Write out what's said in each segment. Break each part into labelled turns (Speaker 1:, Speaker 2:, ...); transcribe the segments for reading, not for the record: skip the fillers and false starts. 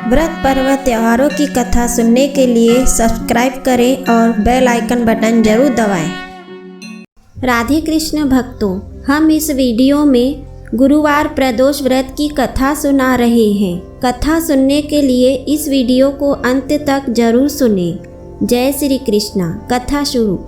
Speaker 1: व्रत पर्व त्योहारों की कथा सुनने के लिए सब्सक्राइब करें और बेल आइकन बटन जरूर दबाएं। राधे कृष्ण भक्तों, हम इस वीडियो में गुरुवार प्रदोष व्रत की कथा सुना रहे हैं। कथा सुनने के लिए इस वीडियो को अंत तक जरूर सुनें। जय श्री कृष्णा। कथा शुरू।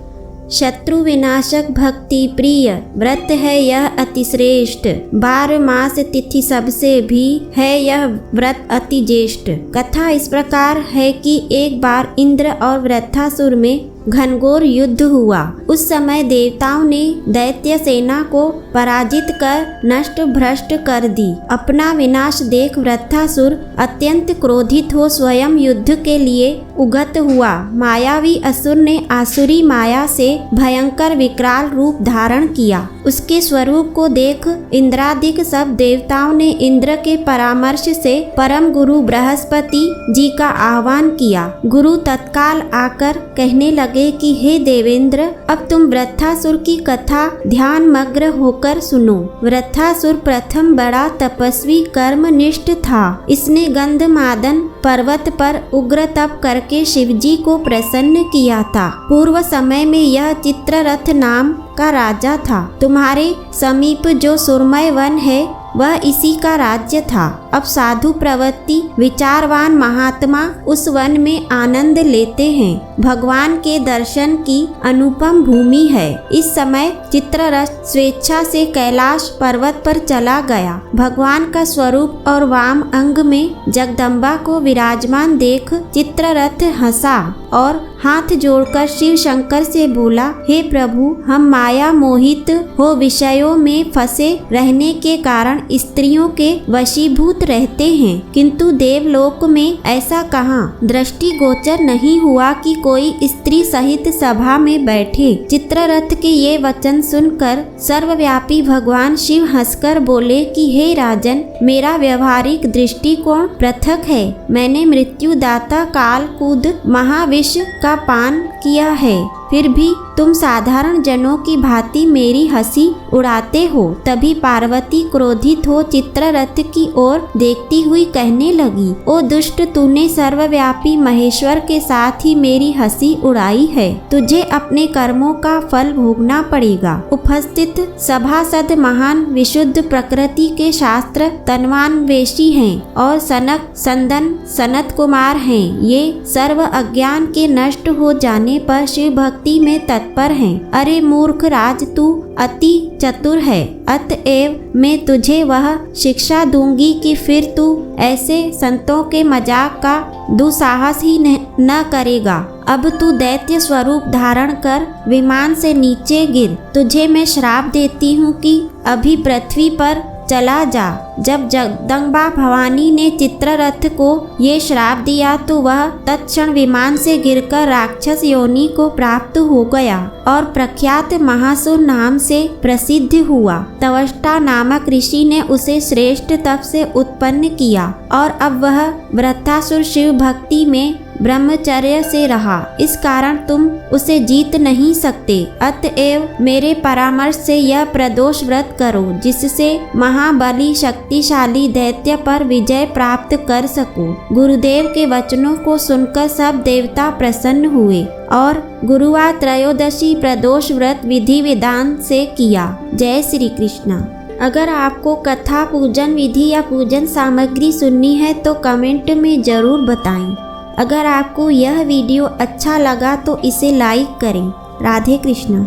Speaker 1: शत्रु विनाशक भक्ति प्रिय व्रत है यह अति श्रेष्ठ, 12 मास तिथि सबसे भी है यह व्रत अति ज्येष्ठ। कथा इस प्रकार है कि एक बार इंद्र और वृत्रासुर में घनघोर युद्ध हुआ। उस समय देवताओं ने दैत्य सेना को पराजित कर नष्ट भ्रष्ट कर दी। अपना विनाश देख वृत्रासुर अत्यंत क्रोधित हो स्वयं युद्ध के लिए उगत हुआ। मायावी असुर ने आसुरी माया से भयंकर विकराल रूप धारण किया। उसके स्वरूप को देख इंद्रादिक सब देवताओं ने इंद्र के परामर्श से परम गुरु बृहस्पति जी का आह्वान किया। गुरु तत्काल आकर कहने लगे कि हे देवेंद्र, अब तुम वृत्रासुर की कथा ध्यान मग्न होकर सुनो। वृत्रासुर प्रथम बड़ा तपस्वी कर्मनिष्ठ था। इसने गंधमादन पर्वत पर उग्र तप करके शिवजी को प्रसन्न किया था। पूर्व समय में यह चित्ररथ नाम का राजा था। तुम्हारे समीप जो सुरमय वन है वह इसी का राज्य था। अब साधु प्रवृत्ति विचारवान महात्मा उस वन में आनंद लेते हैं। भगवान के दर्शन की अनुपम भूमि है। इस समय चित्ररथ स्वेच्छा से कैलाश पर्वत पर चला गया। भगवान का स्वरूप और वाम अंग में जगदम्बा को विराजमान देख चित्ररथ हंसा और हाथ जोड़कर शिव शंकर से बोला, हे प्रभु, हम माया मोहित हो विषयों में फंसे रहने के कारण स्त्रियों के वशीभूत रहते हैं, किंतु देवलोक में ऐसा कहाँ दृष्टि गोचर नहीं हुआ कि कोई स्त्री सहित सभा में बैठे। चित्ररथ के ये वचन सुनकर सर्वव्यापी भगवान शिव हंसकर बोले कि हे राजन, मेरा व्यवहारिक दृष्टिकोण पृथक है। मैंने मृत्युदाता कालकूद महाविष का पान किया है, फिर भी तुम साधारण जनों की भांति मेरी हंसी उड़ाते हो। तभी पार्वती क्रोधित हो चित्ररथ की ओर देखती हुई कहने लगी, ओ दुष्ट, तूने सर्वव्यापी महेश्वर के साथ ही मेरी हंसी उड़ाई है। तुझे अपने कर्मों का फल भोगना पड़ेगा। उपस्थित सभासद महान विशुद्ध प्रकृति के शास्त्र तन्वान्वेषी हैं और सनक संदन सनत कुमार हैं। ये सर्व अज्ञान के नष्ट हो जाने पर शिव भक्ति में तत्पर हैं। अरे मूर्ख राज, तू अति चतुर है, अतएव मैं तुझे वह शिक्षा दूंगी कि फिर तू ऐसे संतों के मजाक का दुस्साहस ही न करेगा। अब तू दैत्य स्वरूप धारण कर विमान से नीचे गिर। तुझे मैं श्राप देती हूँ कि अभी पृथ्वी पर चला जा। जब जगदम्बा भवानी ने चित्ररथ को ये श्राप दिया तो वह तत्क्षण विमान से गिरकर राक्षस योनि को प्राप्त हो गया और प्रख्यात महासुर नाम से प्रसिद्ध हुआ। तवष्टा नामक ऋषि ने उसे श्रेष्ठ तप से उत्पन्न किया और अब वह वृत्रासुर शिव भक्ति में ब्रह्मचर्य से रहा। इस कारण तुम उसे जीत नहीं सकते। अतएव मेरे परामर्श से यह प्रदोष व्रत करो, जिससे महाबली शक्तिशाली दैत्य पर विजय प्राप्त कर सको। गुरुदेव के वचनों को सुनकर सब देवता प्रसन्न हुए और गुरुवार त्रयोदशी प्रदोष व्रत विधि विधान से किया। जय श्री कृष्णा। अगर आपको कथा पूजन विधि या पूजन सामग्री सुननी है तो कमेंट में जरूर बताएं। अगर आपको यह वीडियो अच्छा लगा तो इसे लाइक करें। राधे कृष्ण।